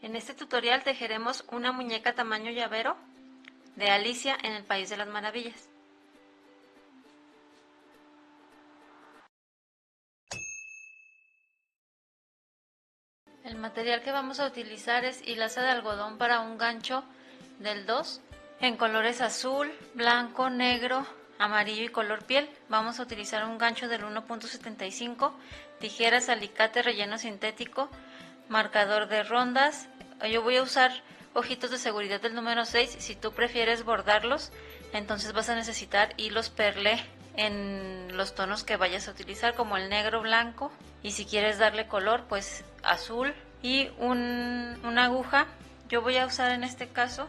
En este tutorial tejeremos una muñeca tamaño llavero de Alicia en el País de las Maravillas. El material que vamos a utilizar es hilaza de algodón para un gancho del 2 en colores azul, blanco, negro, amarillo y color piel. Vamos a utilizar un gancho del 1.75, tijeras, alicate, relleno sintético, marcador de rondas. Yo voy a usar ojitos de seguridad del número 6. Si tú prefieres bordarlos, entonces vas a necesitar hilos perlé en los tonos que vayas a utilizar, como el negro, blanco, y si quieres darle color, pues azul, y una aguja. Yo voy a usar en este caso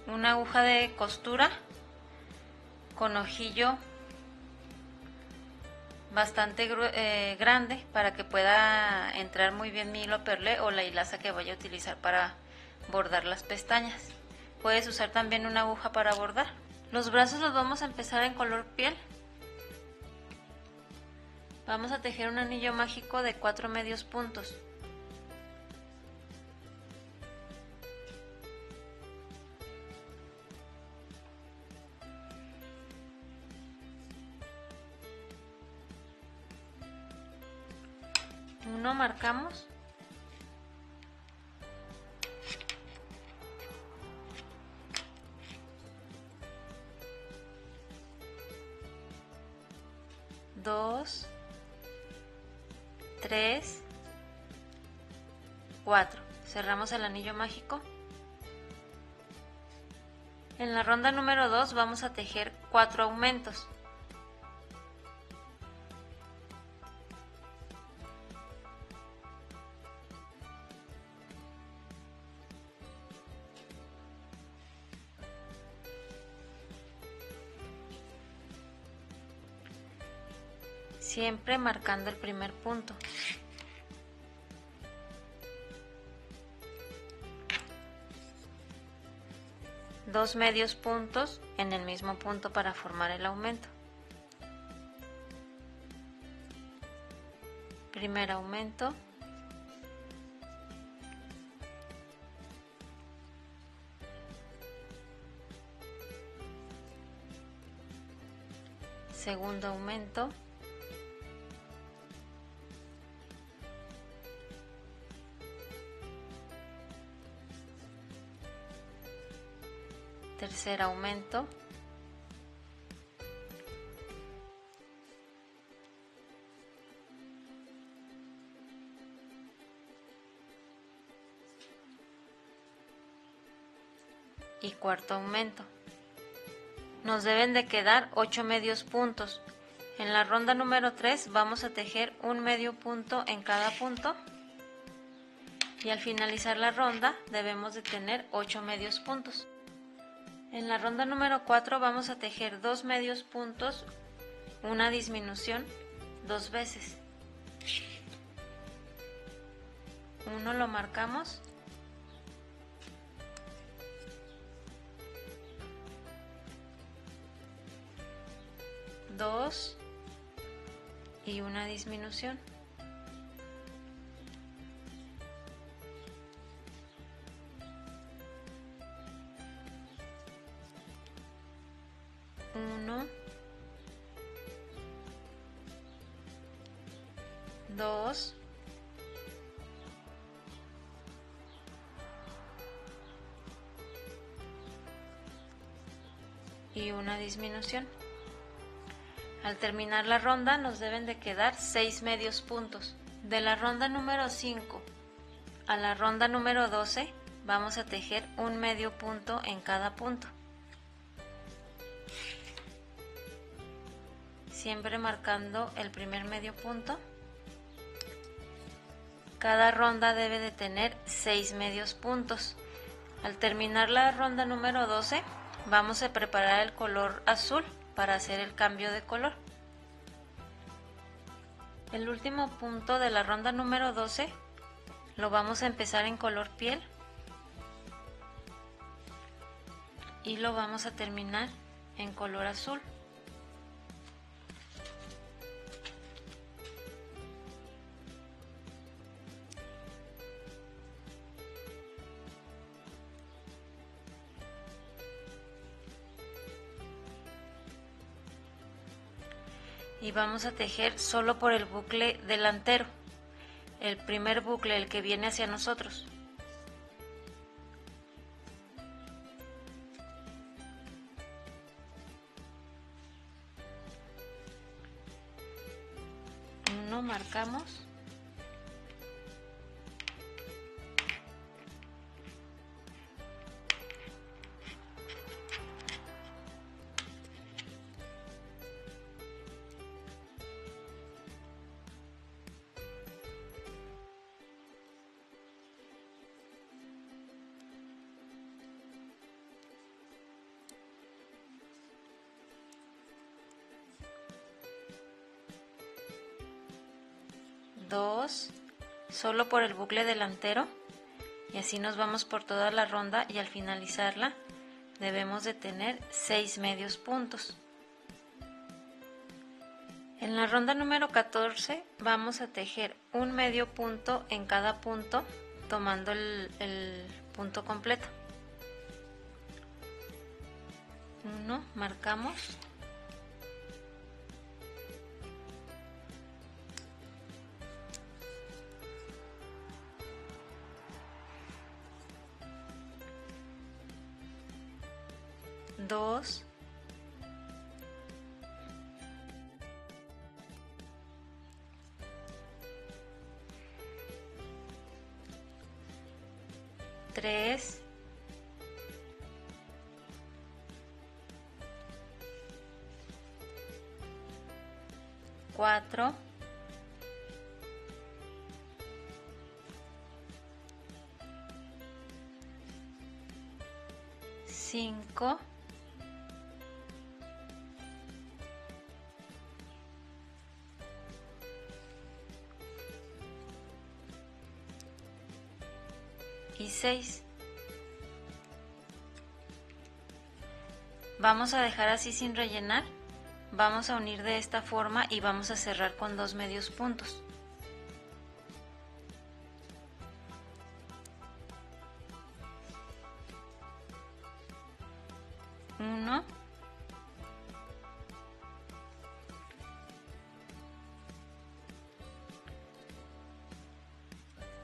una aguja de costura con ojillo bastante grande para que pueda entrar muy bien mi hilo perlé o la hilaza que voy a utilizar para bordar las pestañas. Puedes usar también una aguja para bordar. Los brazos los vamos a empezar en color piel. Vamos a tejer un anillo mágico de 4 medios puntos. Uno marcamos, dos, 3, 4. Cerramos el anillo mágico. En la ronda número 2 vamos a tejer 4 aumentos. Siempre marcando el primer punto. Dos medios puntos en el mismo punto para formar el aumento. Primer aumento. Segundo aumento. Tercer aumento. Y cuarto aumento. Nos deben de quedar 8 medios puntos. En la ronda número 3 vamos a tejer un medio punto en cada punto. Y al finalizar la ronda debemos de tener 8 medios puntos. En la ronda número 4 vamos a tejer 2 medios puntos, una disminución 2 veces. Uno lo marcamos. Dos y una disminución. Uno, dos, y una disminución. Al terminar la ronda nos deben de quedar 6 medios puntos. De la ronda número 5 a la ronda número 12 vamos a tejer un medio punto en cada punto. Siempre marcando el primer medio punto. Cada ronda debe de tener 6 medios puntos. Al terminar la ronda número 12 vamos a preparar el color azul para hacer el cambio de color. El último punto de la ronda número 12 lo vamos a empezar en color piel y lo vamos a terminar en color azul. y vamos a tejer solo por el bucle delantero, el primer bucle, el que viene hacia nosotros. Uno, marcamos. Dos, solo por el bucle delantero, y así nos vamos por toda la ronda, y al finalizarla debemos de tener 6 medios puntos. En la ronda número 14 vamos a tejer un medio punto en cada punto, tomando el punto completo. Uno, marcamos. Dos, tres, cuatro, cinco, y 6. Vamos a dejar así sin rellenar, vamos a unir de esta forma y vamos a cerrar con 2 medios puntos. Uno,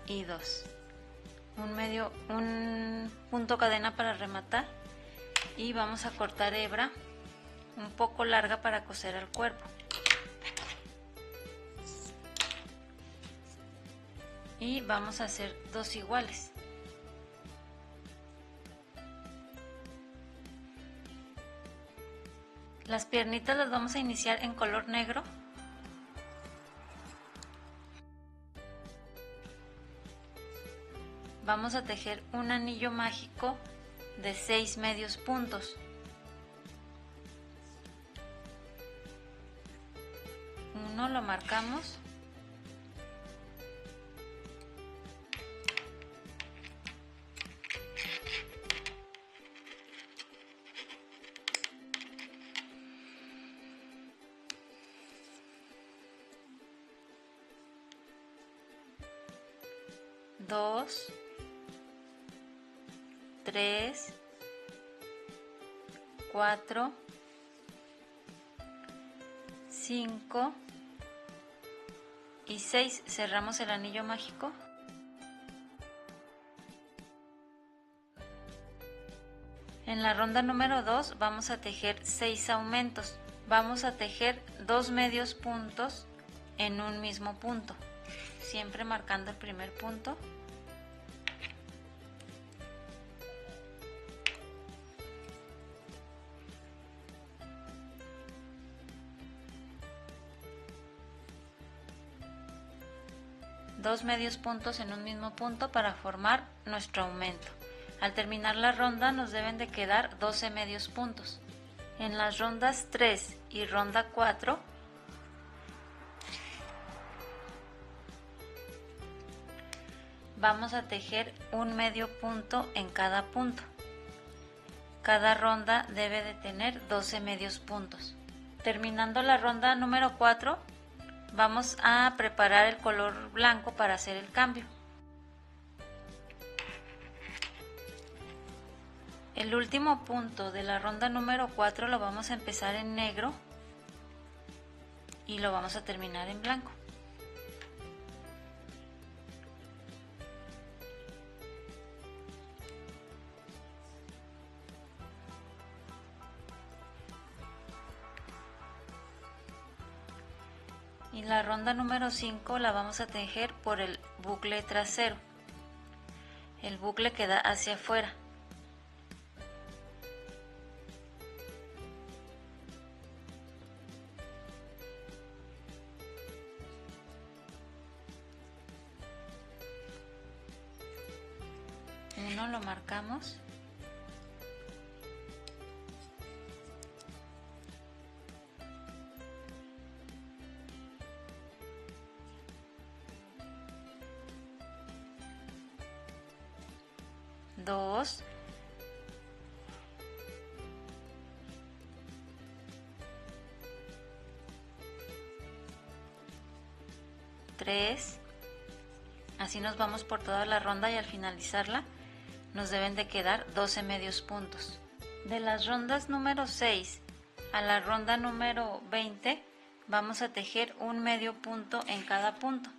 y 2. Un punto cadena para rematar, y vamos a cortar hebra un poco larga para coser al cuerpo. Y vamos a hacer 2 iguales. Las piernitas las vamos a iniciar en color negro. Vamos a tejer un anillo mágico de 6 medios puntos. Uno, lo marcamos. Dos, tres, cuatro, 5 y 6. Cerramos el anillo mágico. En la ronda número 2 vamos a tejer 6 aumentos. Vamos a tejer 2 medios puntos en un mismo punto, siempre marcando el primer punto. Dos medios puntos en un mismo punto para formar nuestro aumento. Al terminar la ronda nos deben de quedar 12 medios puntos. En las rondas 3 y ronda 4 vamos a tejer un medio punto en cada punto. Cada ronda debe de tener 12 medios puntos. Terminando la ronda número 4, vamos a preparar el color blanco para hacer el cambio. El último punto de la ronda número 4 lo vamos a empezar en negro y lo vamos a terminar en blanco. Y la ronda número 5 la vamos a tejer por el bucle trasero, el bucle que da hacia afuera. Uno lo marcamos. Dos. Tres. Así nos vamos por toda la ronda y al finalizarla nos deben de quedar 12 medios puntos. De las rondas número 6 a la ronda número 20 vamos a tejer un medio punto en cada punto.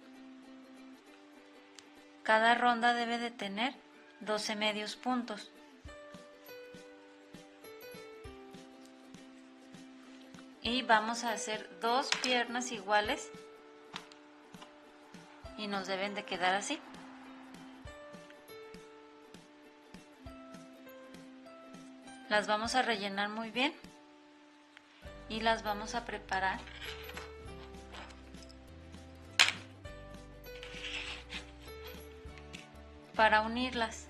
Cada ronda debe de tener 12 medios puntos. Y vamos a hacer 2 piernas iguales y nos deben de quedar así. Las vamos a rellenar muy bien y las vamos a preparar para unirlas.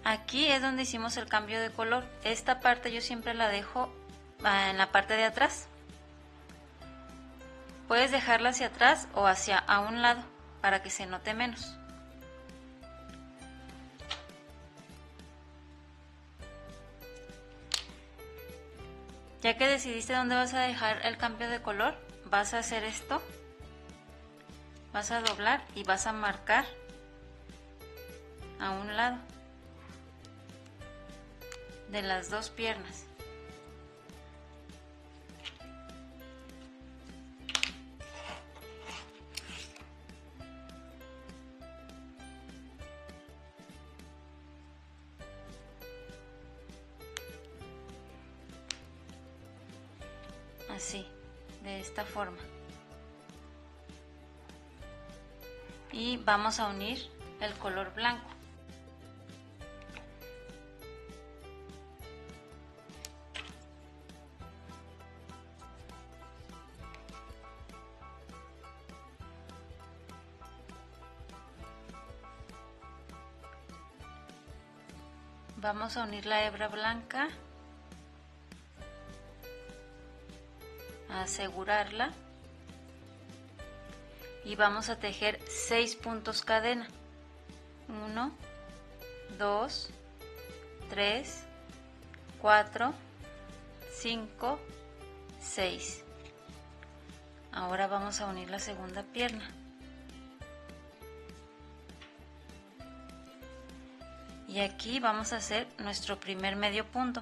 Aquí es donde hicimos el cambio de color. Esta parte yo siempre la dejo en la parte de atrás. Puedes dejarla hacia atrás o hacia a un lado para que se note menos. Ya que decidiste dónde vas a dejar el cambio de color, vas a hacer esto. Vas a doblar y vas a marcar a un lado de las 2 piernas. Así, de esta forma. Y vamos a unir el color blanco. Vamos a unir la hebra blanca, a asegurarla y vamos a tejer 6 puntos cadena. 1, 2, 3, 4, 5, 6. Ahora vamos a unir la segunda pierna. Y aquí vamos a hacer nuestro primer medio punto.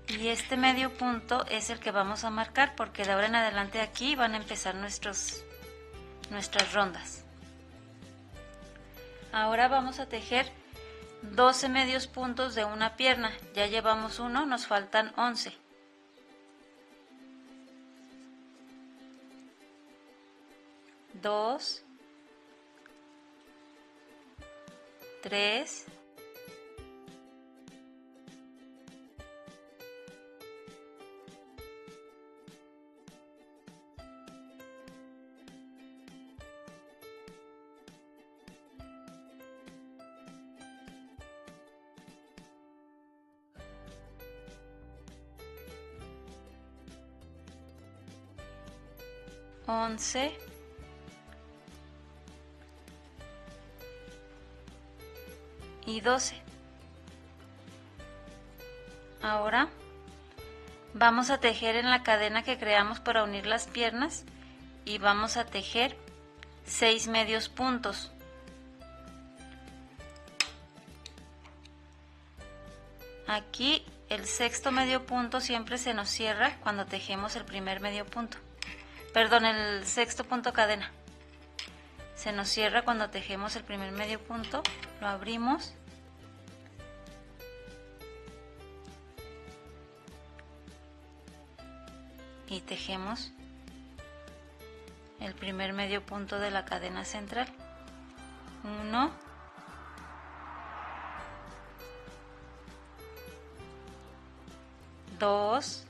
Y este medio punto es el que vamos a marcar porque de ahora en adelante aquí van a empezar nuestras rondas. Ahora vamos a tejer 12 medios puntos de una pierna. Ya llevamos uno, nos faltan 11. Dos, 3, 11, y 12. Ahora vamos a tejer en la cadena que creamos para unir las piernas y vamos a tejer 6 medios puntos. Aquí el sexto medio punto siempre se nos cierra cuando tejemos el primer medio punto. Perdón, el sexto punto cadena. Se nos cierra cuando tejemos el primer medio punto. Lo abrimos. Y tejemos el primer medio punto de la cadena central. 1, 2,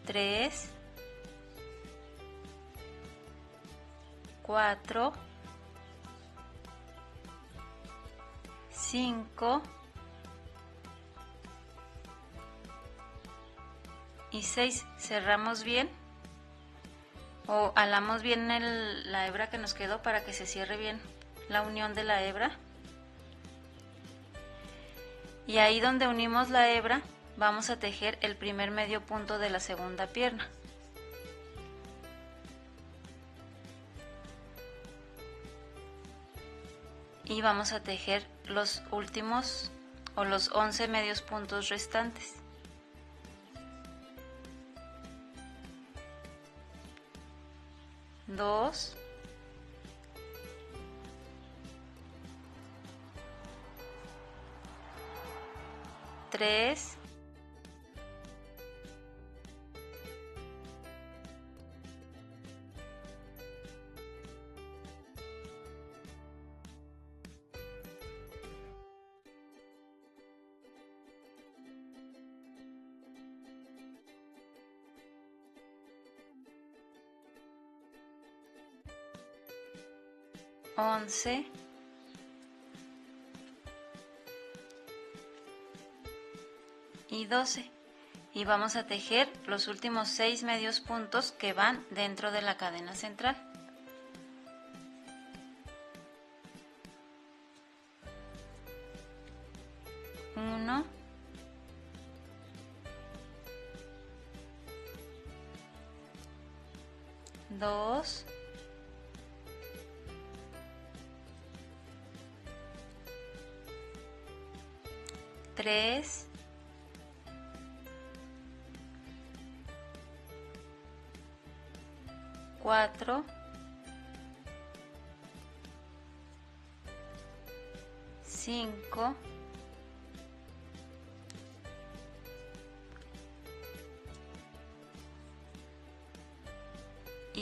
3, 4, 5 y 6. Cerramos bien o alamos bien la hebra que nos quedó para que se cierre bien la unión de la hebra. Y ahí donde unimos la hebra vamos a tejer el primer medio punto de la segunda pierna. Y vamos a tejer los últimos o los 11 medios puntos restantes. Dos, 3, 11, y 12, y vamos a tejer los últimos 6 medios puntos que van dentro de la cadena central. Uno, 2, 3, 4, 5,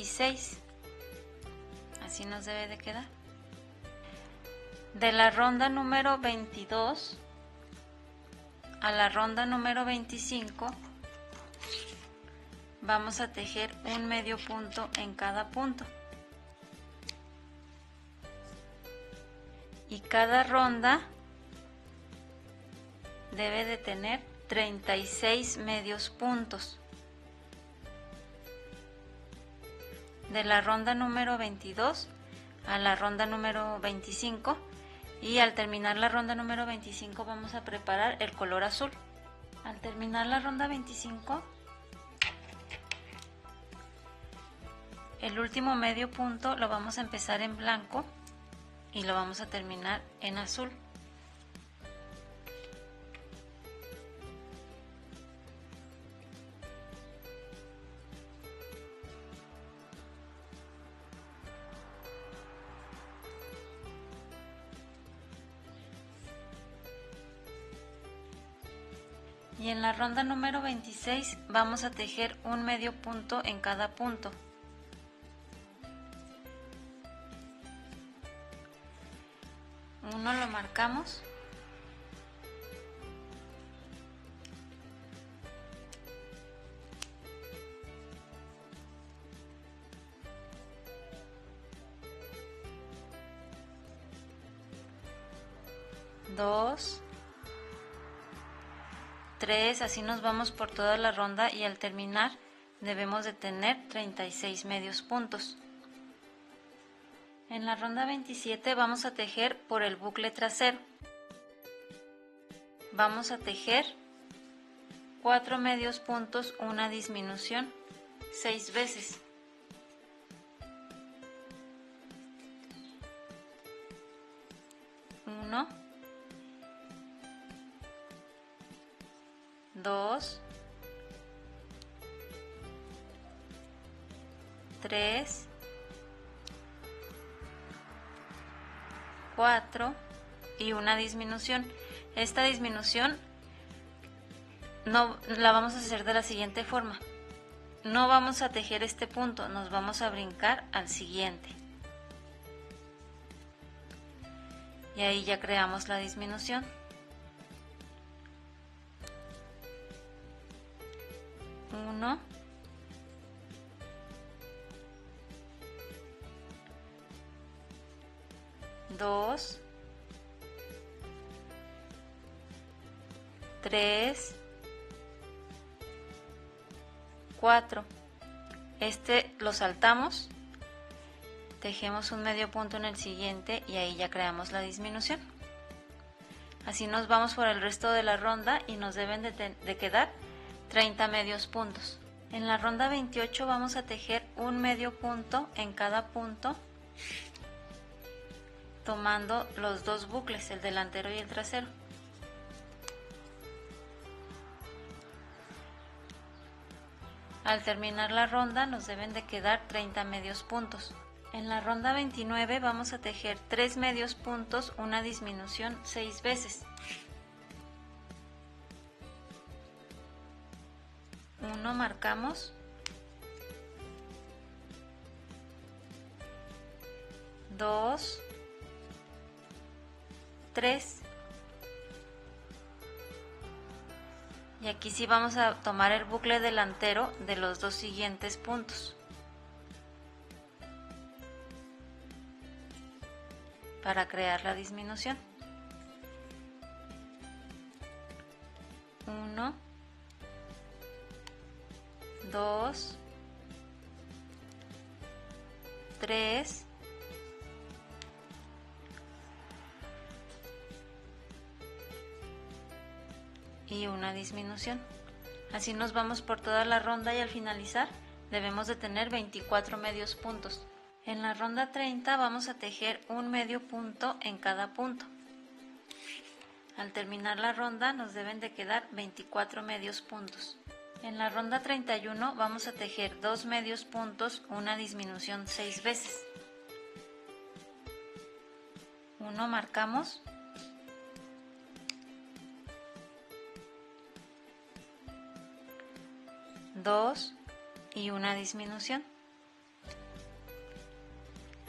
6. Así nos debe de quedar. De la ronda número 22 a la ronda número 25 vamos a tejer un medio punto en cada punto. Y cada ronda debe de tener 36 medios puntos. De la ronda número 22 a la ronda número 25, y al terminar la ronda número 25 vamos a preparar el color azul. Al terminar la ronda 25, el último medio punto lo vamos a empezar en blanco y lo vamos a terminar en azul. Y en la ronda número 26 vamos a tejer un medio punto en cada punto. Uno lo marcamos. Dos, 3, así nos vamos por toda la ronda y al terminar debemos de tener 36 medios puntos. En la ronda 27 vamos a tejer por el bucle trasero. Vamos a tejer 4 medios puntos, una disminución, 6 veces. 1, 2, 3, 4 y una disminución. Esta disminución no la vamos a hacer de la siguiente forma. No vamos a tejer este punto, nos vamos a brincar al siguiente. Y ahí ya creamos la disminución. 1, 2, 3, 4. Este lo saltamos, tejemos un medio punto en el siguiente y ahí ya creamos la disminución. Así nos vamos por el resto de la ronda y nos deben de quedar 30 medios puntos. En la ronda 28 vamos a tejer un medio punto en cada punto, tomando los dos bucles, el delantero y el trasero. Al terminar la ronda nos deben de quedar 30 medios puntos. En la ronda 29 vamos a tejer 3 medios puntos, una disminución 6 veces. 1 marcamos, 2, 3 y aquí sí vamos a tomar el bucle delantero de los dos siguientes puntos para crear la disminución. 1, 2, 3, 4 y una disminución. Así nos vamos por toda la ronda y al finalizar debemos de tener 24 medios puntos. En la ronda 30 vamos a tejer un medio punto en cada punto. Al terminar la ronda nos deben de quedar 24 medios puntos. En la ronda 31 vamos a tejer 2 medios puntos, una disminución 6 veces. 1 marcamos, 2 y una disminución.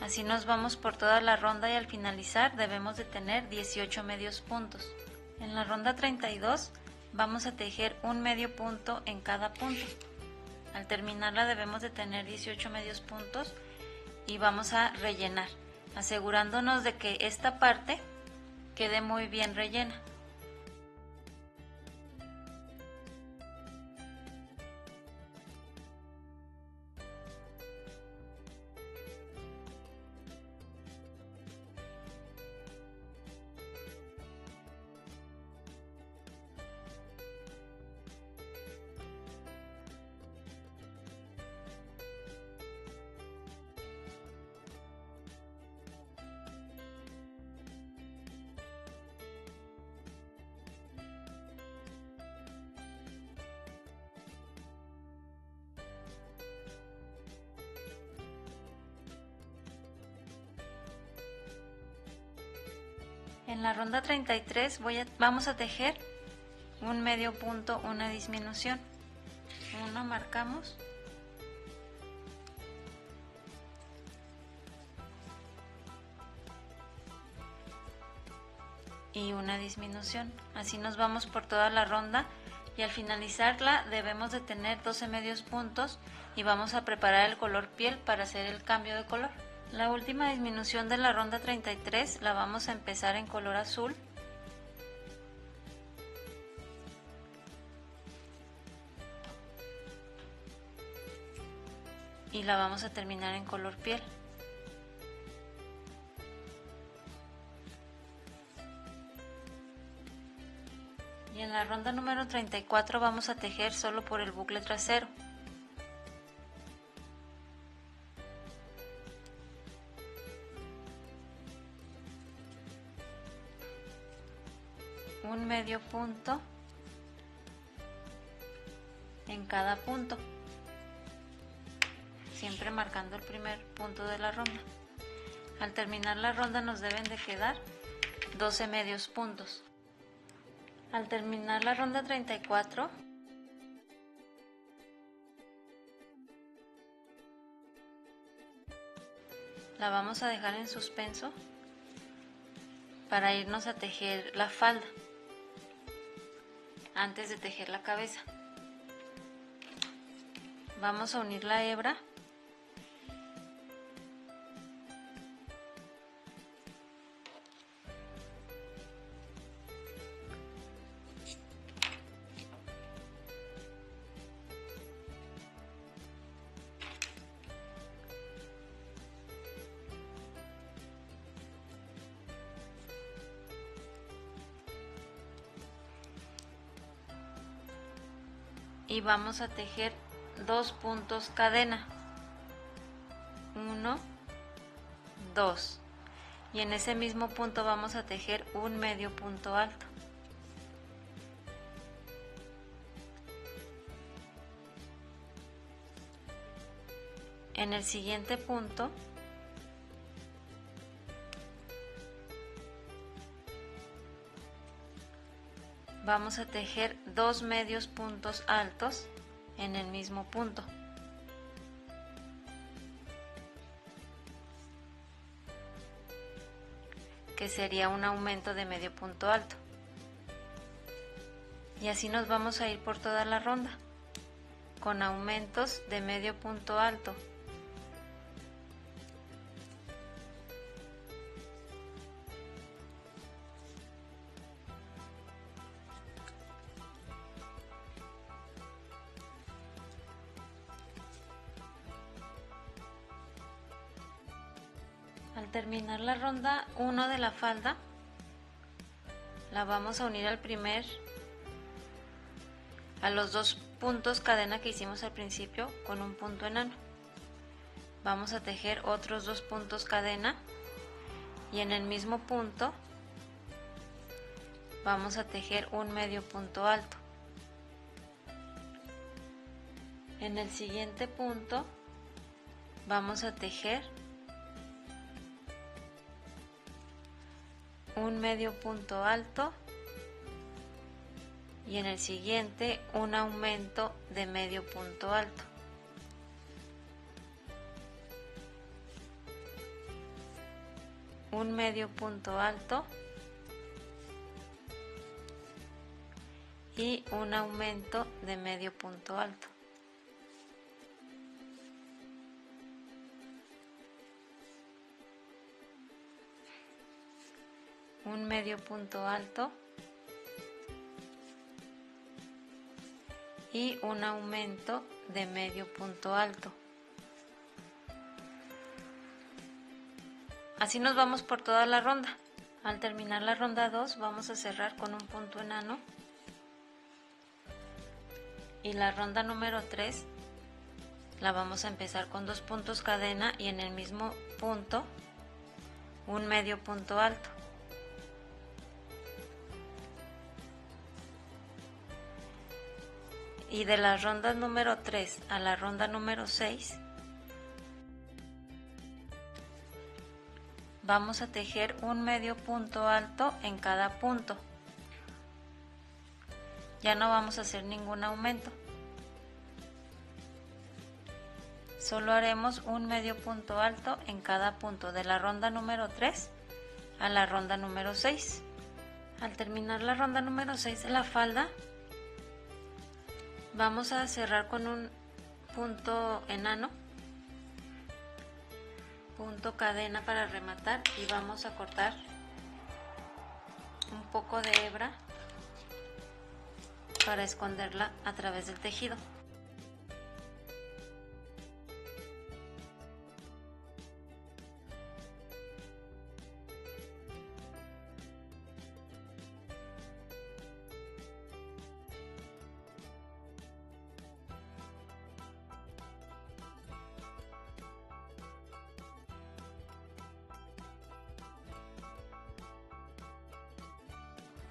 Así nos vamos por toda la ronda y al finalizar debemos de tener 18 medios puntos. En la ronda 32 vamos a tejer un medio punto en cada punto. Al terminarla debemos de tener 18 medios puntos y vamos a rellenar, asegurándonos de que esta parte quede muy bien rellena. En la ronda 33 vamos a tejer un medio punto, una disminución. 1 marcamos, 1 y una disminución. Así nos vamos por toda la ronda y al finalizarla debemos de tener 12 medios puntos y vamos a preparar el color piel para hacer el cambio de color. La última disminución de la ronda 33 la vamos a empezar en color azul. Y la vamos a terminar en color piel. Y en la ronda número 34 vamos a tejer solo por el bucle trasero. un medio punto en cada punto, siempre marcando el primer punto de la ronda. Al terminar la ronda nos deben de quedar 12 medios puntos. Al terminar la ronda 34, la vamos a dejar en suspenso para irnos a tejer la falda antes de tejer la cabeza. Vamos a unir la hebra y vamos a tejer 2 puntos cadena, 1, 2, y en ese mismo punto vamos a tejer un medio punto alto. En el siguiente punto vamos a tejer 2 medios puntos altos en el mismo punto. Que sería un aumento de medio punto alto. Y así nos vamos a ir por toda la ronda, con aumentos de medio punto alto. Al terminar la ronda 1 de la falda, la vamos a unir a los 2 puntos cadena que hicimos al principio con un punto enano. Vamos a tejer otros 2 puntos cadena y en el mismo punto vamos a tejer un medio punto alto. En el siguiente punto vamos a tejer un medio punto alto y en el siguiente un aumento de medio punto alto. Un medio punto alto y un aumento de medio punto alto. Un medio punto alto y un aumento de medio punto alto. Así nos vamos por toda la ronda. Al terminar la ronda 2 vamos a cerrar con un punto enano y la ronda número 3 la vamos a empezar con 2 puntos cadena y en el mismo punto un medio punto alto. Y de la ronda número 3 a la ronda número 6 vamos a tejer un medio punto alto en cada punto. Ya no vamos a hacer ningún aumento. Solo haremos un medio punto alto en cada punto de la ronda número 3 a la ronda número 6. Al terminar la ronda número 6 de la falda, vamos a cerrar con un punto enano, punto cadena para rematar y vamos a cortar un poco de hebra para esconderla a través del tejido.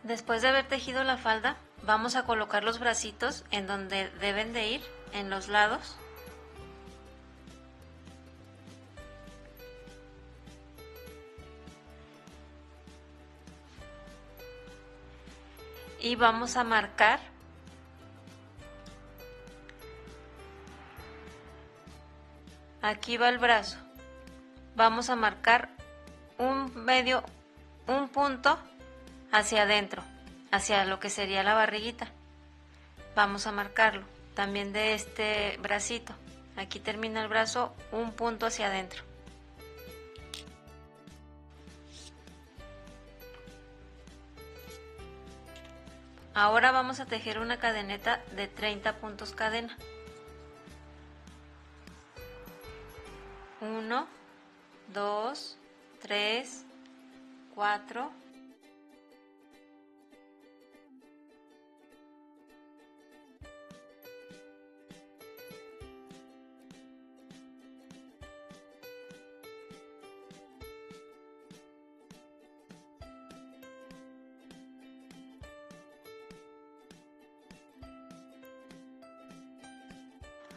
Después de haber tejido la falda, vamos a colocar los bracitos en donde deben de ir, en los lados. Y vamos a marcar aquí va el brazo, vamos a marcar un punto hacia adentro, hacia lo que sería la barriguita. Vamos a marcarlo también de este bracito. Aquí termina el brazo, un punto hacia adentro. Ahora vamos a tejer una cadeneta de 30 puntos cadena. 1, 2, 3, 4.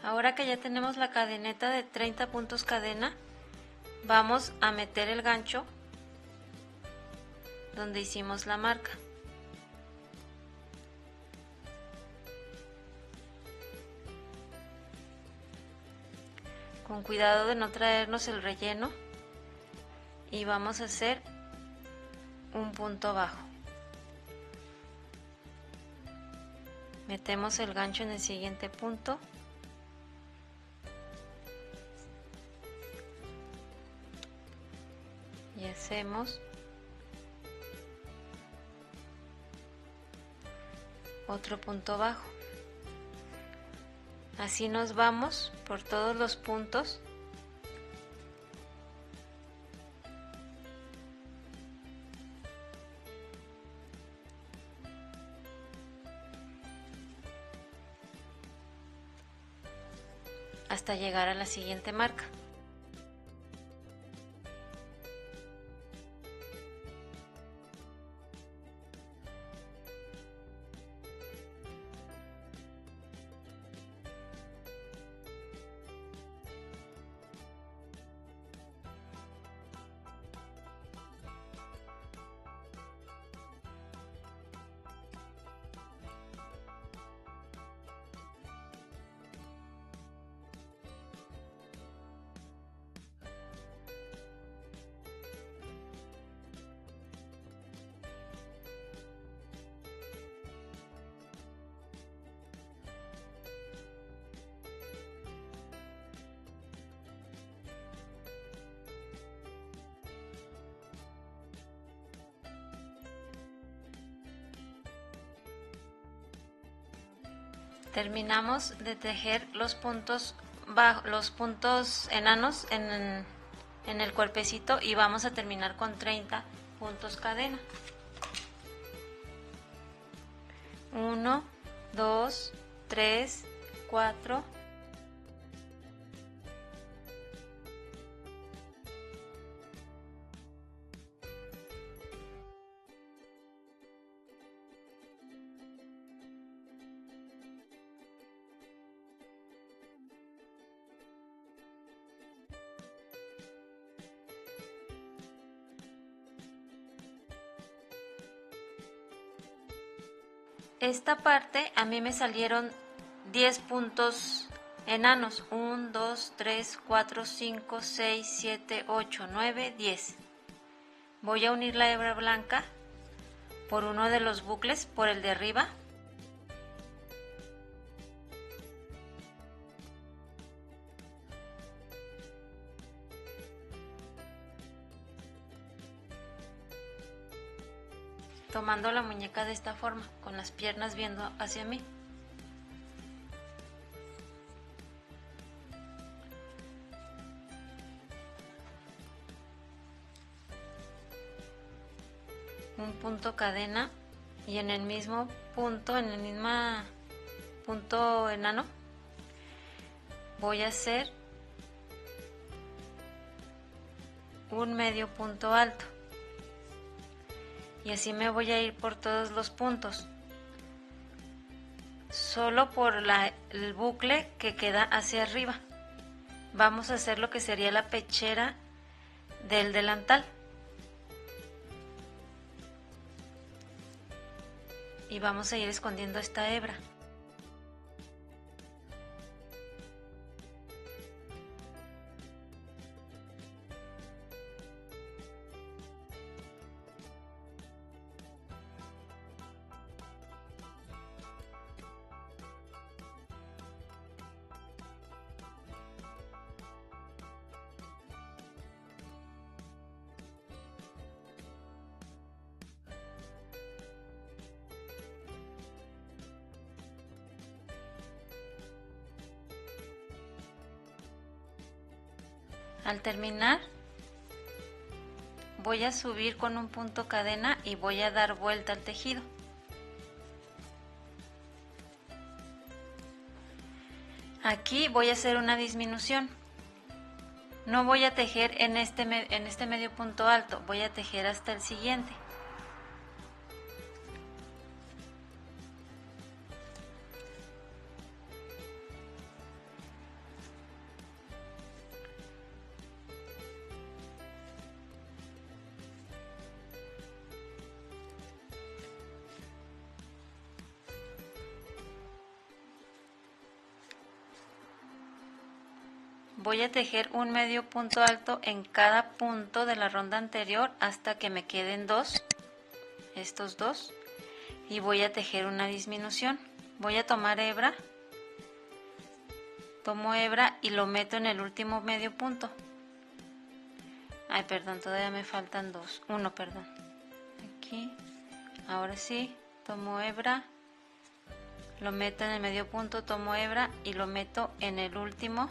Ahora que ya tenemos la cadeneta de 30 puntos cadena, vamos a meter el gancho donde hicimos la marca. Con cuidado de no traernos el relleno, y vamos a hacer un punto bajo. Metemos el gancho en el siguiente punto. Y hacemos otro punto bajo. Así nos vamos por todos los puntos. Hasta llegar a la siguiente marca. Terminamos de tejer los puntos enanos en el cuerpecito, y vamos a terminar con 30 puntos cadena. 1, 2, 3, 4. Esta parte a mí me salieron 10 puntos enanos. 1, 2, 3, 4, 5, 6, 7, 8, 9, 10. Voy a unir la hebra blanca por uno de los bucles, por el de arriba. Tomando la muñeca de esta forma, con las piernas viendo hacia mí. Un punto cadena, y en el mismo punto, en el mismo punto enano, voy a hacer un medio punto alto. y así me voy a ir por todos los puntos, solo por el bucle que queda hacia arriba. Vamos a hacer lo que sería la pechera del delantal y vamos a ir escondiendo esta hebra. Al terminar, voy a subir con un punto cadena y voy a dar vuelta al tejido. Aquí voy a hacer una disminución. No voy a tejer en este medio punto alto, voy a tejer hasta el siguiente. Voy a tejer un medio punto alto en cada punto de la ronda anterior hasta que me queden dos, estos dos, y voy a tejer una disminución. Voy a tomar hebra, tomo hebra y lo meto en el último medio punto. Ay, perdón, todavía me faltan uno, perdón. Aquí, ahora sí, tomo hebra, lo meto en el medio punto, tomo hebra y lo meto en el último.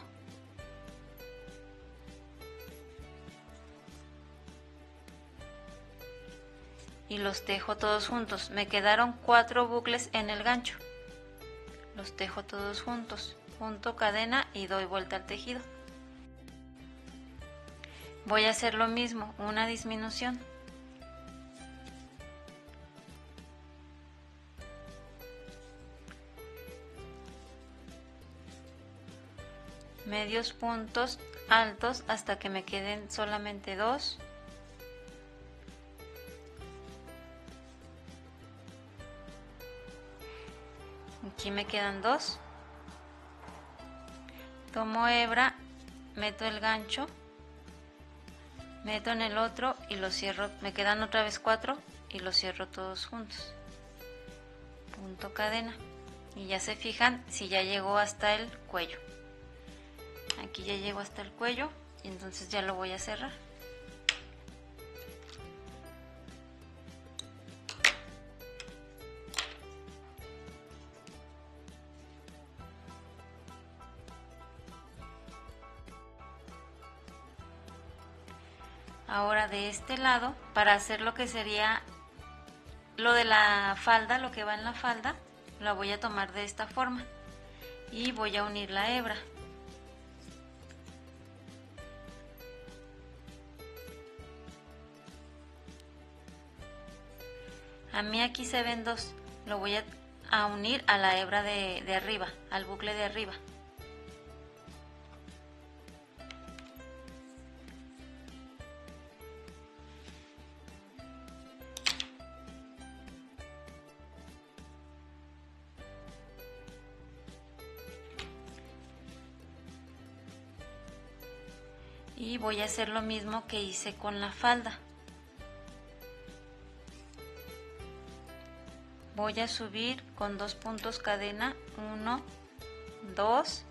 Y los tejo todos juntos. Me quedaron 4 bucles en el gancho. Los tejo todos juntos. Junto cadena y doy vuelta al tejido. Voy a hacer lo mismo, una disminución. Medios puntos altos hasta que me queden solamente 2. Aquí me quedan 2. Tomo hebra, meto el gancho, meto en el otro y lo cierro. Me quedan otra vez 4 y los cierro todos juntos. Punto cadena. Y ya se fijan si ya llegó hasta el cuello. Aquí ya llegó hasta el cuello y entonces ya lo voy a cerrar. Ahora de este lado, para hacer lo que sería lo de la falda, lo que va en la falda, la voy a tomar de esta forma y voy a unir la hebra. A mí aquí se ven 2, lo voy a unir a la hebra de arriba, al bucle de arriba. Y voy a hacer lo mismo que hice con la falda. Voy a subir con 2 puntos cadena, 1, 2,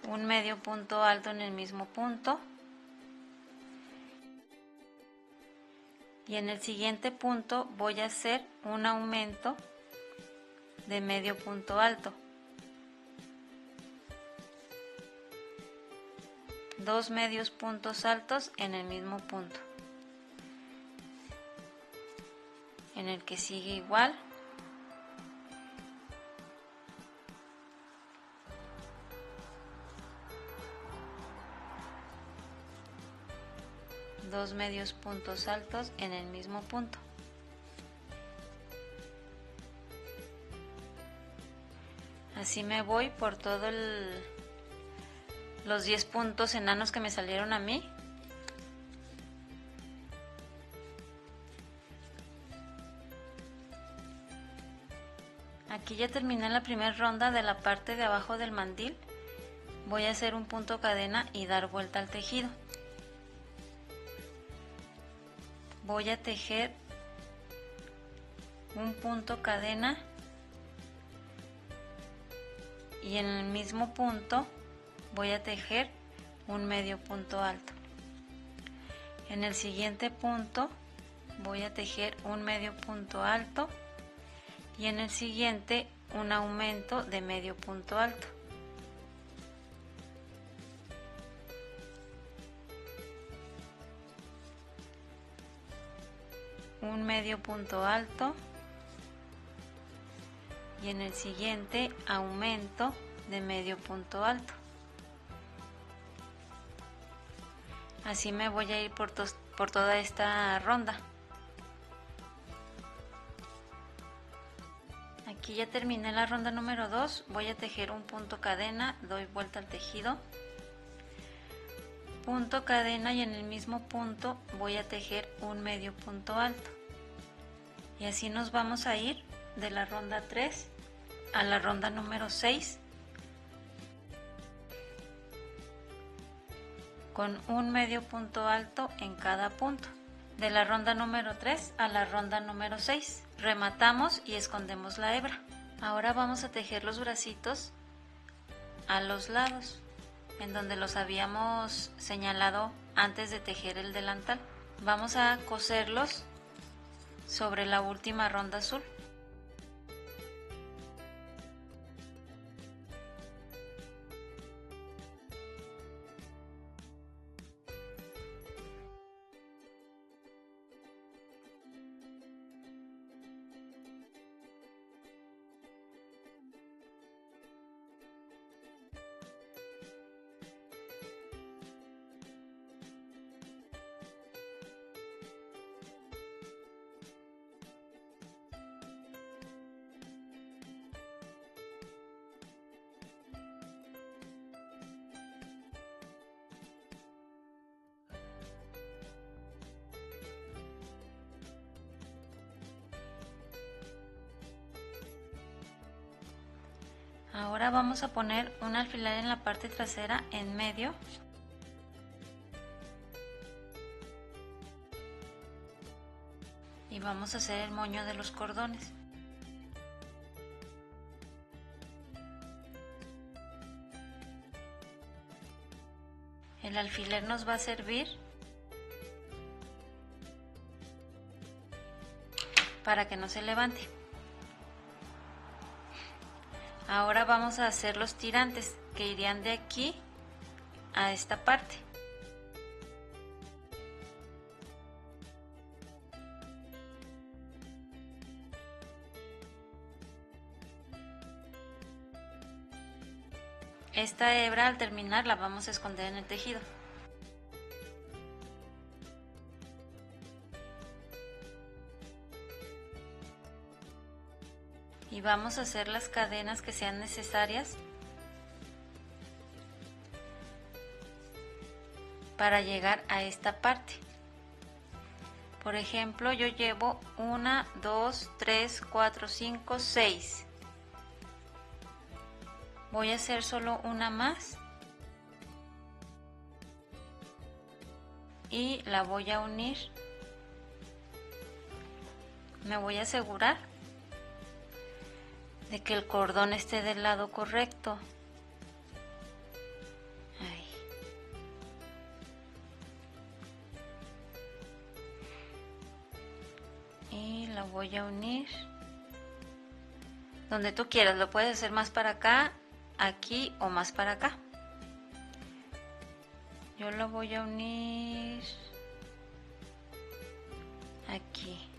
un medio punto alto en el mismo punto y en el siguiente punto voy a hacer un aumento de medio punto alto. 2 medios puntos altos en el mismo punto. En el que sigue igual. 2 medios puntos altos en el mismo punto. Así me voy por todos los 10 puntos enanos que me salieron a mí. Aquí ya terminé la primera ronda de la parte de abajo del mandil. Voy a hacer un punto cadena y dar vuelta al tejido. Voy a tejer un punto cadena y en el mismo punto voy a tejer un medio punto alto. En el siguiente punto voy a tejer un medio punto alto y en el siguiente un aumento de medio punto alto. Un medio punto alto y en el siguiente aumento de medio punto alto. Así me voy a ir por toda esta ronda. Aquí ya terminé la ronda número 2, voy a tejer un punto cadena, doy vuelta al tejido, punto cadena y en el mismo punto voy a tejer un medio punto alto. Y así nos vamos a ir de la ronda 3 a la ronda número 6 con un medio punto alto en cada punto. De la ronda número 3 a la ronda número 6 rematamos y escondemos la hebra. Ahora vamos a tejer los bracitos a los lados en donde los habíamos señalado antes de tejer el delantal. Vamos a coserlos sobre la última ronda azul. Ahora vamos a poner un alfiler en la parte trasera en medio y vamos a hacer el moño de los cordones. El alfiler nos va a servir para que no se levante. Ahora vamos a hacer los tirantes que irían de aquí a esta parte. Esta hebra al terminar la vamos a esconder en el tejido. Y vamos a hacer las cadenas que sean necesarias para llegar a esta parte. Por ejemplo, yo llevo 1, 2, 3, 4, 5, 6. Voy a hacer solo una más y la voy a unir. Me voy a asegurar de que el cordón esté del lado correcto. Ahí. Y la voy a unir donde tú quieras, lo puedes hacer más para acá, aquí o más para acá. Yo lo voy a unir aquí.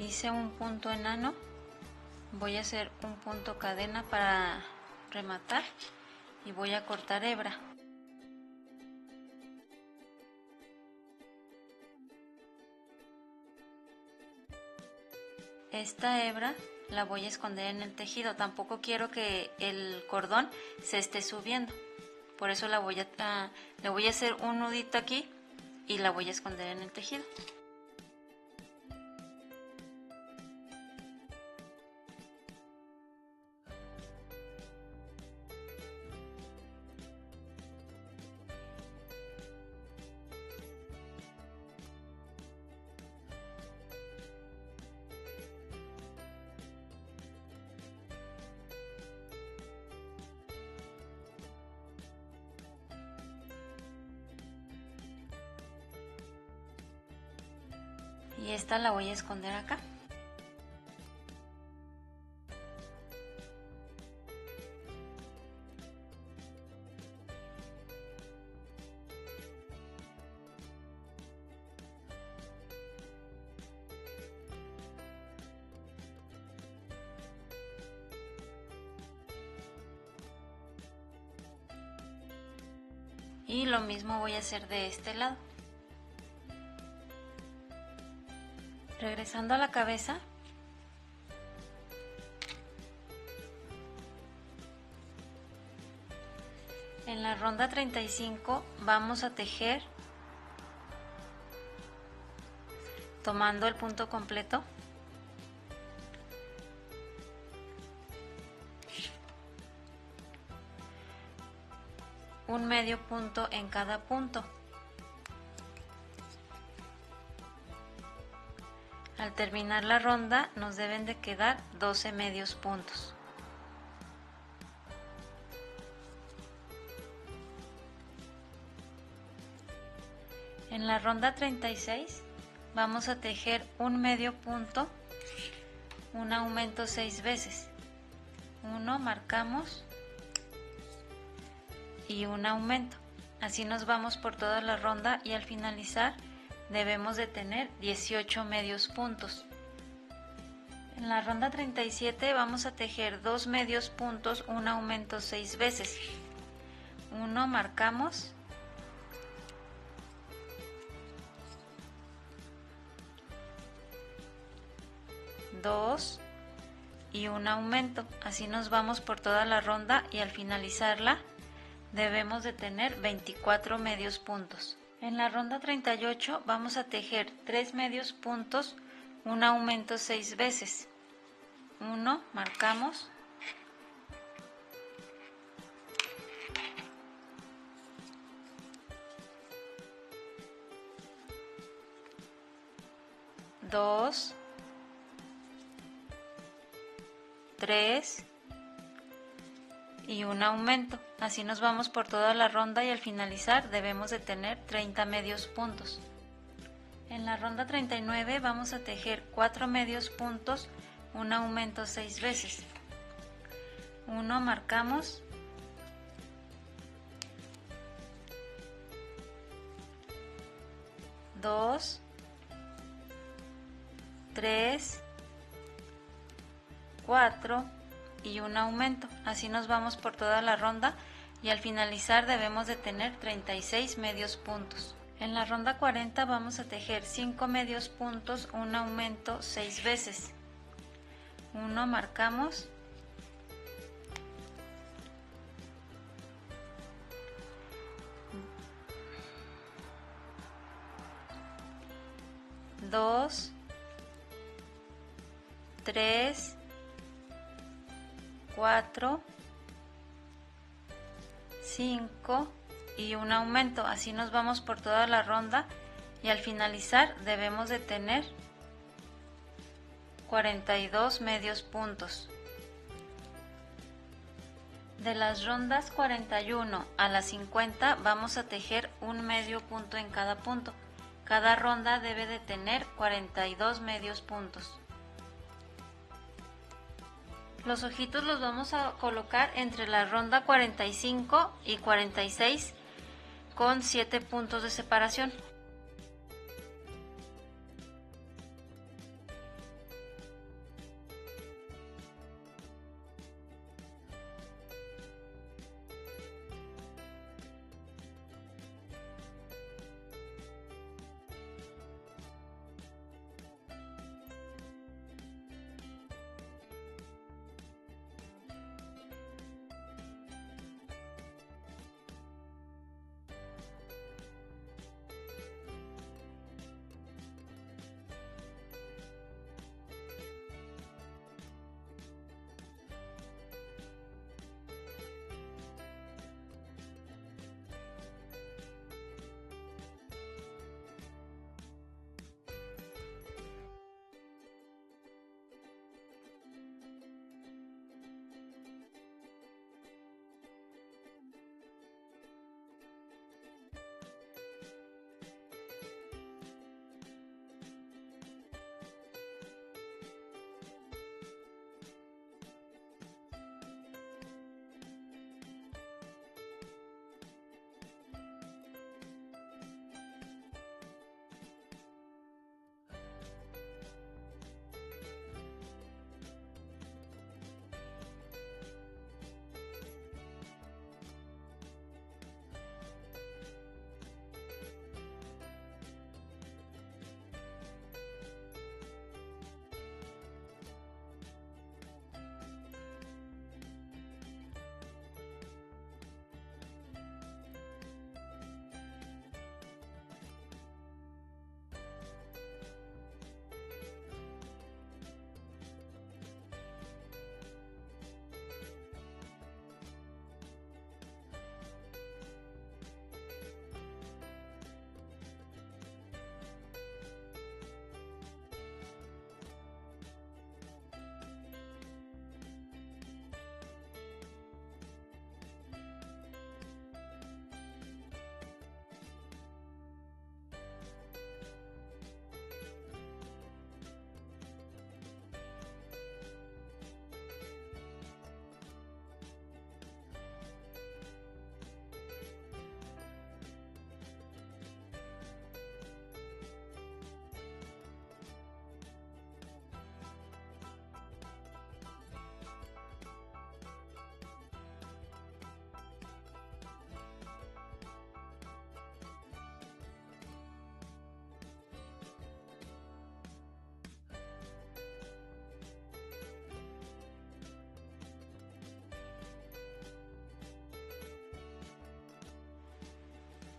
Hice un punto enano, voy a hacer un punto cadena para rematar y voy a cortar hebra. Esta hebra la voy a esconder en el tejido, tampoco quiero que el cordón se esté subiendo, por eso le voy a hacer un nudito aquí y la voy a esconder en el tejido. Y esta la voy a esconder acá. Y lo mismo voy a hacer de este lado. Regresando a la cabeza, en la ronda 35 vamos a tejer tomando el punto completo. Un medio punto en cada punto. Al terminar la ronda nos deben de quedar 12 medios puntos. En la ronda 36 vamos a tejer un medio punto, un aumento 6 veces. Uno, marcamos y un aumento. Así nos vamos por toda la ronda y al finalizar debemos de tener 18 medios puntos. En la ronda 37 vamos a tejer 2 medios puntos, un aumento 6 veces. Uno, marcamos. Dos y un aumento. Así nos vamos por toda la ronda y al finalizarla debemos de tener 24 medios puntos. En la ronda 38 vamos a tejer 3 medios puntos, un aumento 6 veces. Uno, marcamos. Dos, 3 y un aumento. Así nos vamos por toda la ronda y al finalizar debemos de tener 30 medios puntos. En la ronda 39 vamos a tejer 4 medios puntos, un aumento 6 veces. Uno, marcamos. Dos, 3, 4 y un aumento. Así nos vamos por toda la ronda y al finalizar debemos de tener 36 medios puntos. En la ronda 40 vamos a tejer 5 medios puntos, un aumento 6 veces. Uno, marcamos. Dos, 3, 4, 5 y un aumento. Así nos vamos por toda la ronda y al finalizar debemos de tener 42 medios puntos. De las rondas 41 a las 50 vamos a tejer un medio punto en cada punto. Cada ronda debe de tener 42 medios puntos. Los ojitos los vamos a colocar entre la ronda 45 y 46 con 7 puntos de separación.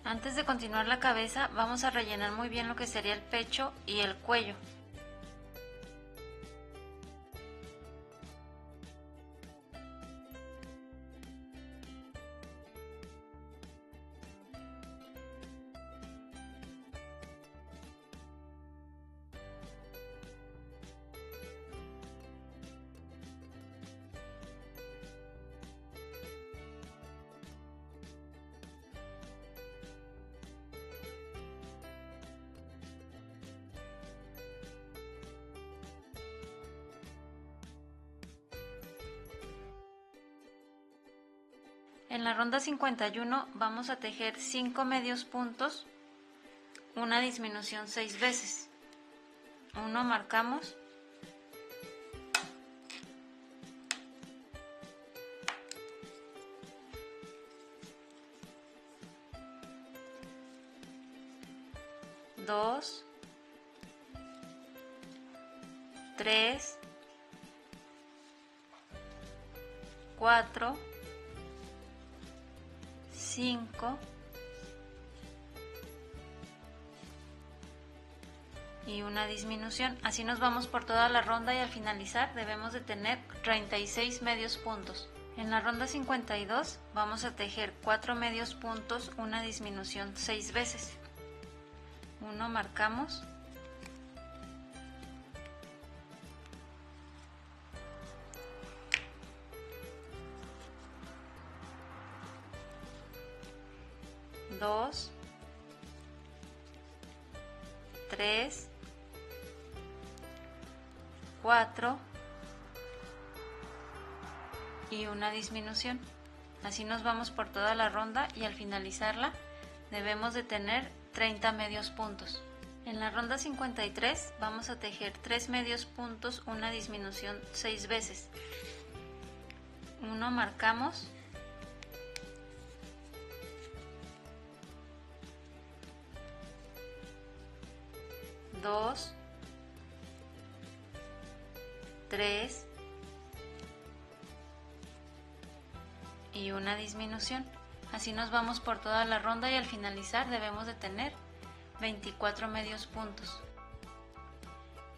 Antes de continuar la cabeza, vamos a rellenar muy bien lo que sería el pecho y el cuello. En la ronda 51 vamos a tejer 5 medios puntos, una disminución 6 veces. 1 marcamos, 2, 3, 4, 5 y una disminución. Así nos vamos por toda la ronda y al finalizar debemos de tener 36 medios puntos. En la ronda 52 vamos a tejer 4 medios puntos, una disminución 6 veces. 1 marcamos, 2, 3, 4 y una disminución. Así nos vamos por toda la ronda y al finalizarla debemos de tener 30 medios puntos. En la ronda 53 vamos a tejer 3 medios puntos, una disminución 6 veces. 1 marcamos, 2, 3 y una disminución. Así nos vamos por toda la ronda y al finalizar debemos de tener 24 medios puntos.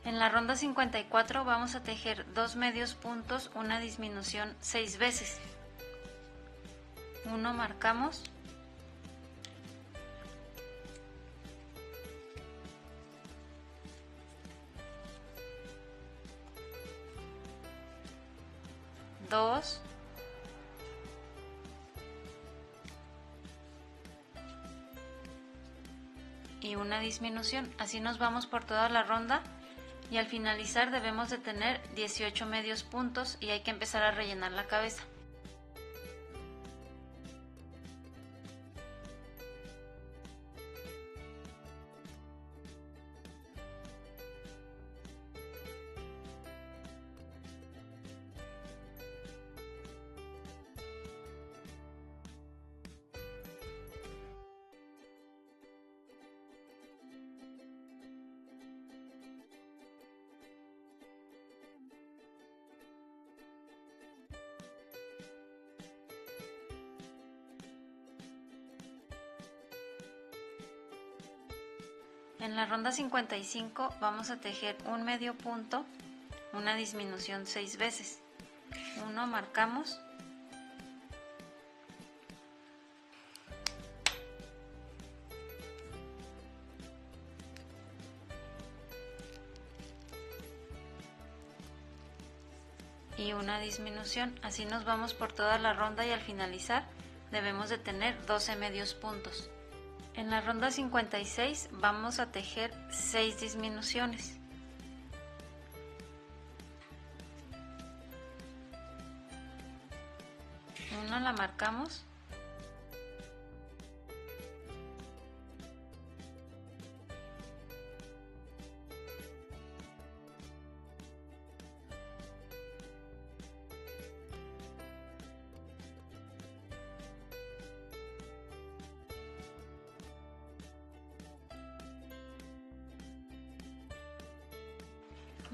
En la ronda 54 vamos a tejer 2 medios puntos, una disminución 6 veces. 1 marcamos, 2, y una disminución. Así nos vamos por toda la ronda y al finalizar debemos de tener 18 medios puntos y hay que empezar a rellenar la cabeza. En la ronda 55 vamos a tejer un medio punto, una disminución 6 veces. 1 marcamos, 1 y una disminución. Así nos vamos por toda la ronda y al finalizar debemos de tener 12 medios puntos. En la ronda 56 vamos a tejer 6 disminuciones. 1 la marcamos,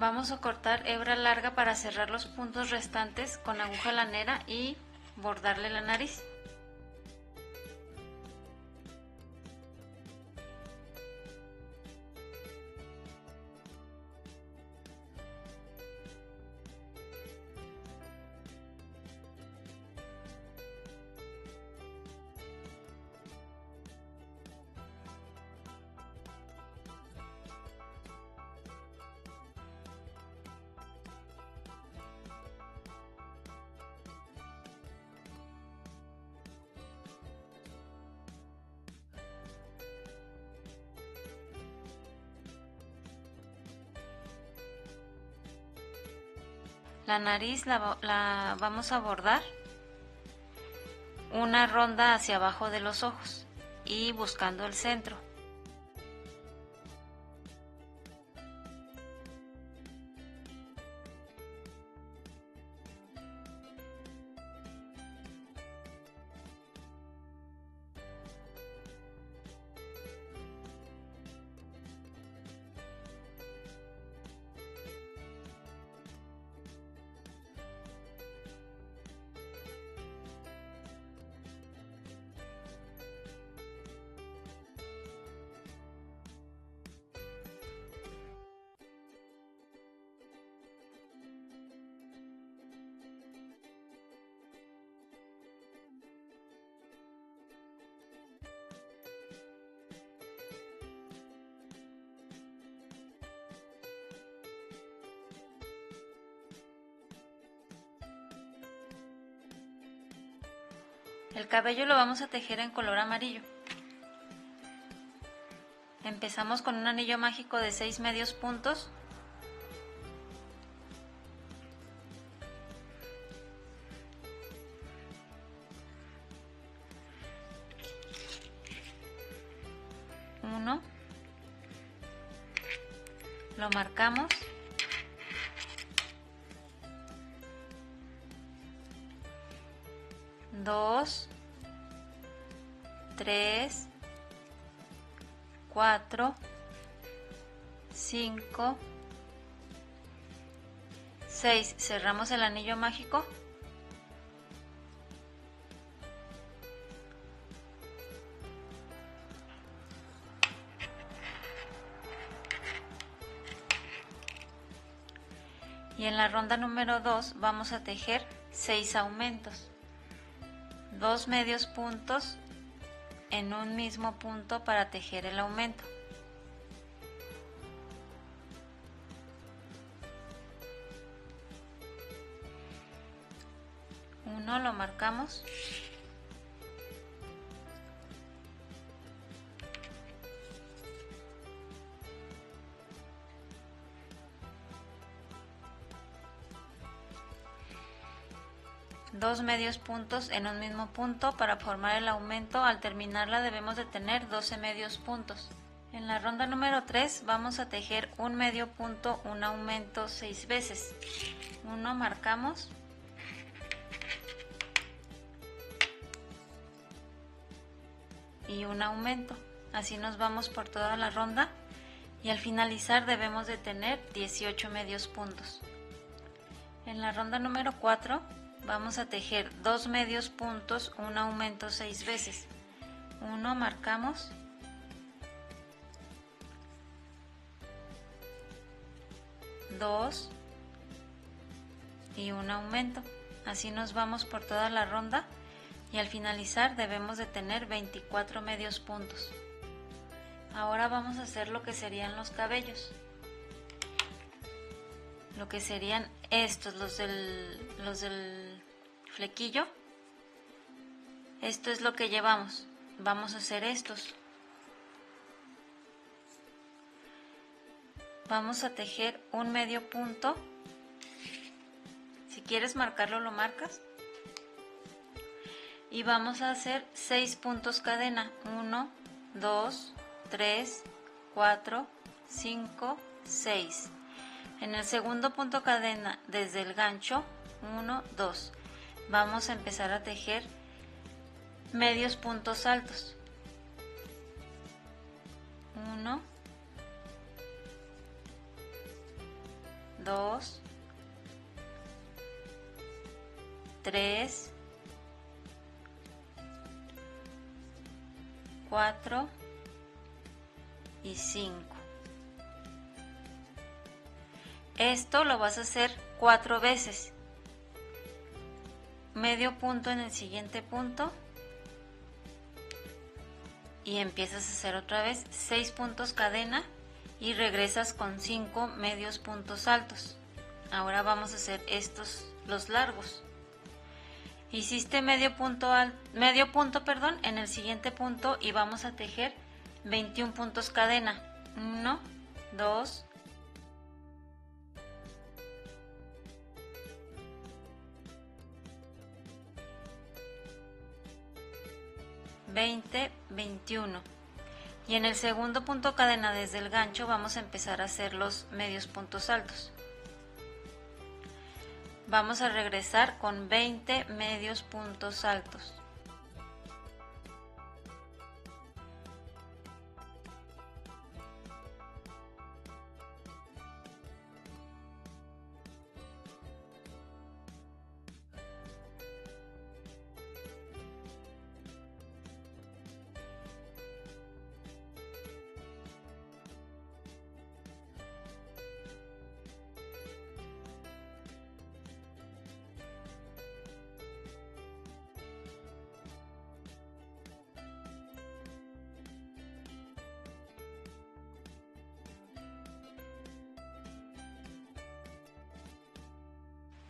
'Vamos a cortar hebra larga para cerrar los puntos restantes con aguja lanera y bordarle la nariz. La nariz la vamos a bordar una ronda hacia abajo de los ojos y buscando el centro. El cabello lo vamos a tejer en color amarillo. Empezamos con un anillo mágico de 6 medios puntos. Uno. Lo marcamos. 2, 3, 4, 5, 6. Cerramos el anillo mágico. Y en la ronda número 2 vamos a tejer 6 aumentos. 2 medios puntos en un mismo punto para tejer el aumento. Uno lo marcamos. Dos medios puntos en un mismo punto para formar el aumento. Al terminarla debemos de tener 12 medios puntos. En la ronda número 3 vamos a tejer un medio punto, un aumento 6 veces. Uno marcamos. Y un aumento. Así nos vamos por toda la ronda y al finalizar debemos de tener 18 medios puntos. En la ronda número 4 vamos a tejer 2 medios puntos, un aumento 6 veces. Uno marcamos. Dos y un aumento. Así nos vamos por toda la ronda y al finalizar debemos de tener 24 medios puntos. Ahora vamos a hacer lo que serían los cabellos. Lo que serían estos, los del flequillo. Esto es lo que llevamos. Vamos a hacer estos. Vamos a tejer un medio punto. Si quieres marcarlo, lo marcas. Y vamos a hacer 6 puntos cadena. 1, 2, 3, 4, 5, 6. En el segundo punto cadena, desde el gancho, 1, 2. Vamos a empezar a tejer medios puntos altos. 1, 2, 3, 4 y 5. Esto lo vas a hacer 4 veces. Medio punto en el siguiente punto y empiezas a hacer otra vez 6 puntos cadena y regresas con 5 medios puntos altos. Ahora vamos a hacer estos, los largos. Hiciste medio punto en el siguiente punto y vamos a tejer 21 puntos cadena. 1, 2, 20, 21. Y en el segundo punto cadena desde el gancho vamos a empezar a hacer los medios puntos altos. Vamos a regresar con 20 medios puntos altos.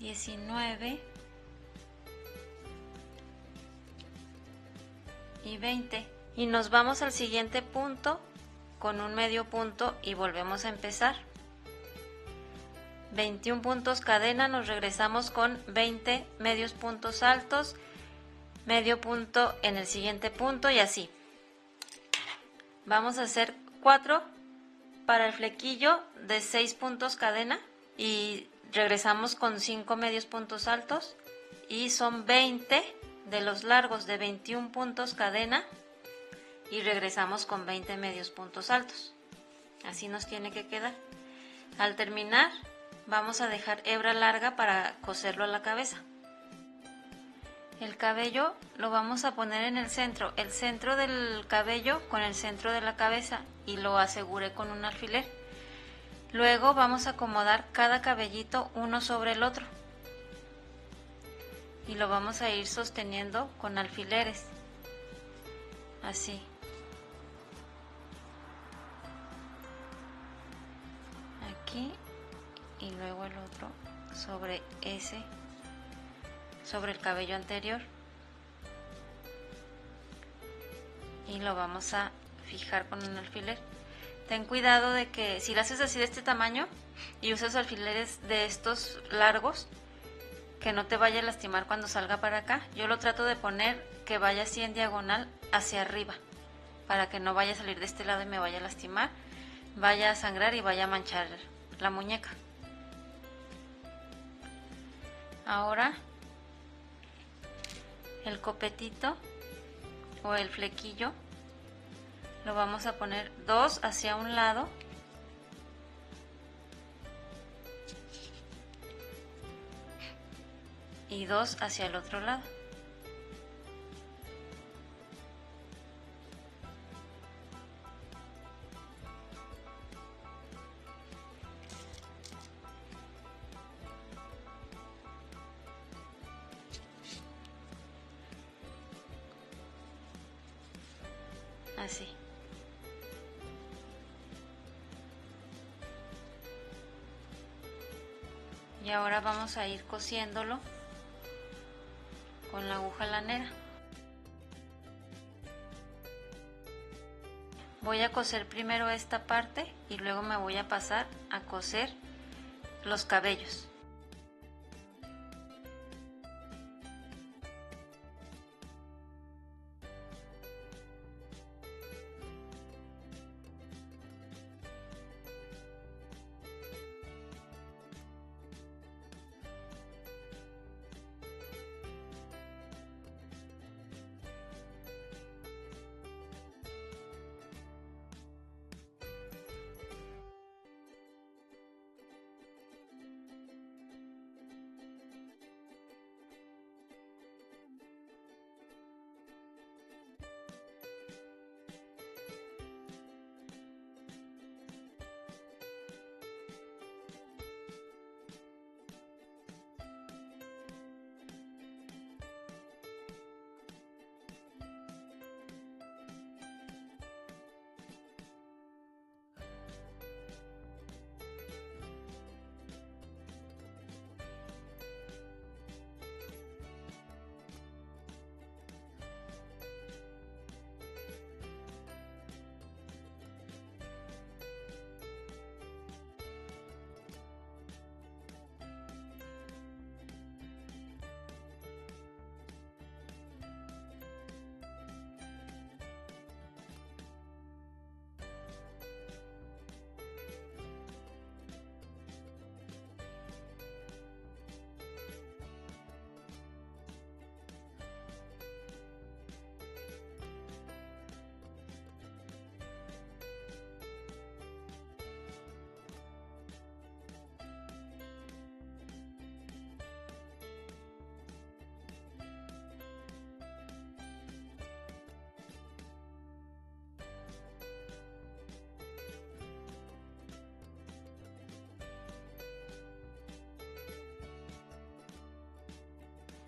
$19 y 20, y nos vamos al siguiente punto con un medio punto y volvemos a empezar. 21 puntos cadena, nos regresamos con 20 medios puntos altos, medio punto en el siguiente punto y así. Vamos a hacer 4 para el flequillo de 6 puntos cadena y regresamos con 5 medios puntos altos y son 20 de los largos de 21 puntos cadena y regresamos con 20 medios puntos altos. Así nos tiene que quedar. Al terminar vamos a dejar hebra larga para coserlo a la cabeza. El cabello lo vamos a poner en el centro del cabello con el centro de la cabeza y lo aseguré con un alfiler. Luego vamos a acomodar cada cabellito uno sobre el otro y lo vamos a ir sosteniendo con alfileres, así. Aquí y luego el otro sobre sobre el cabello anterior y lo vamos a fijar con un alfiler. Ten cuidado de que si lo haces así de este tamaño y usas alfileres de estos largos, que no te vaya a lastimar cuando salga para acá. Yo lo trato de poner que vaya así en diagonal hacia arriba, para que no vaya a salir de este lado y me vaya a lastimar, vaya a sangrar y vaya a manchar la muñeca. Ahora el copetito o el flequillo lo vamos a poner 2 hacia un lado y 2 hacia el otro lado. Así. Y ahora vamos a ir cosiéndolo con la aguja lanera. Voy a coser primero esta parte y luego me voy a pasar a coser los cabellos.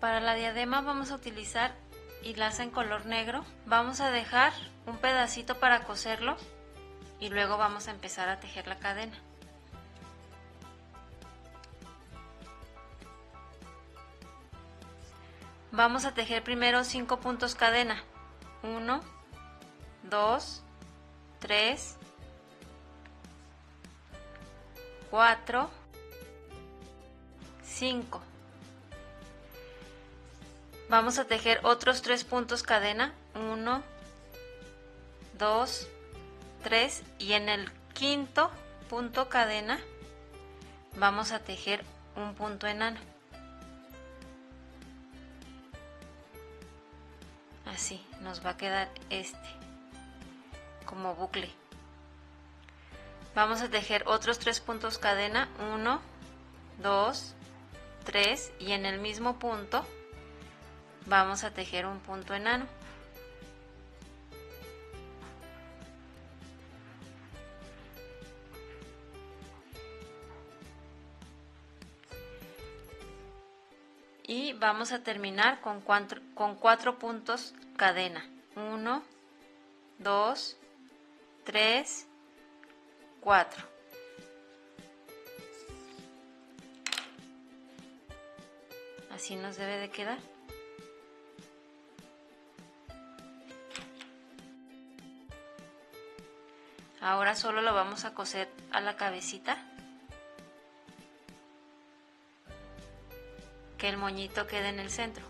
Para la diadema vamos a utilizar hilaza en color negro. Vamos a dejar un pedacito para coserlo y luego vamos a empezar a tejer la cadena. Vamos a tejer primero 5 puntos cadena. 1, 2, 3, 4, 5. Vamos a tejer otros 3 puntos cadena, 1, 2, 3 y en el quinto punto cadena vamos a tejer un punto enano. Así nos va a quedar como bucle. Vamos a tejer otros 3 puntos cadena, 1, 2, 3 y en el mismo punto vamos a tejer un punto enano. Y vamos a terminar con 4 puntos cadena. 1, 2, 3, 4. Así nos debe de quedar. Ahora solo lo vamos a coser a la cabecita, que el moñito quede en el centro.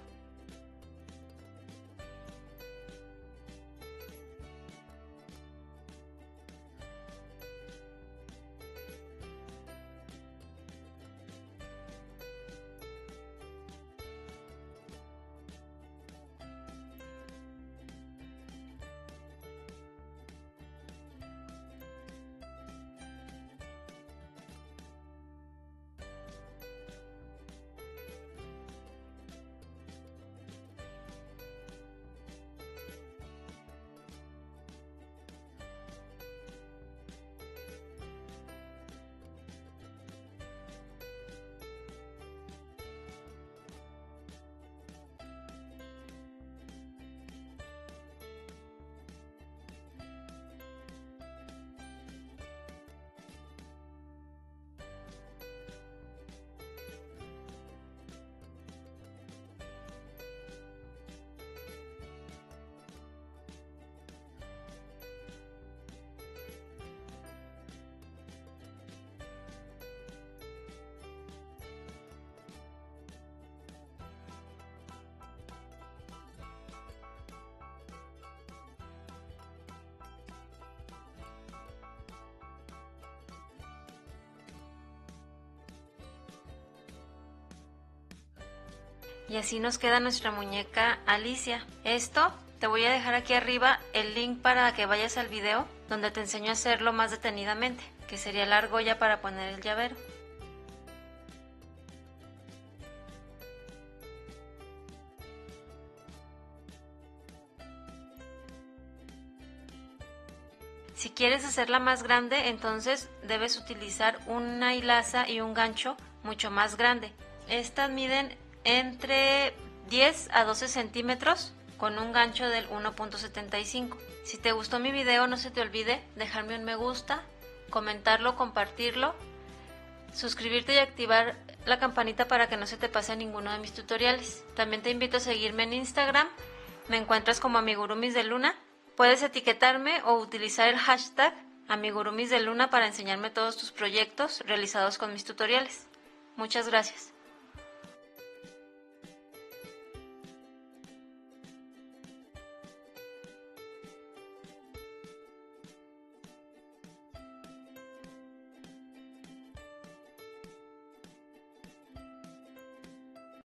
Y así nos queda nuestra muñeca Alicia. Esto te voy a dejar aquí arriba el link para que vayas al video donde te enseño a hacerlo más detenidamente, que sería la argolla para poner el llavero. Si quieres hacerla más grande, entonces debes utilizar una hilaza y un gancho mucho más grande. Estas miden entre 10 a 12 centímetros con un gancho del 1.75. Si te gustó mi video, no se te olvide dejarme un me gusta, comentarlo, compartirlo, suscribirte y activar la campanita para que no se te pase ninguno de mis tutoriales. También te invito a seguirme en Instagram, me encuentras como Amigurumis de Luna. Puedes etiquetarme o utilizar el hashtag Amigurumis de Luna para enseñarme todos tus proyectos realizados con mis tutoriales. Muchas gracias.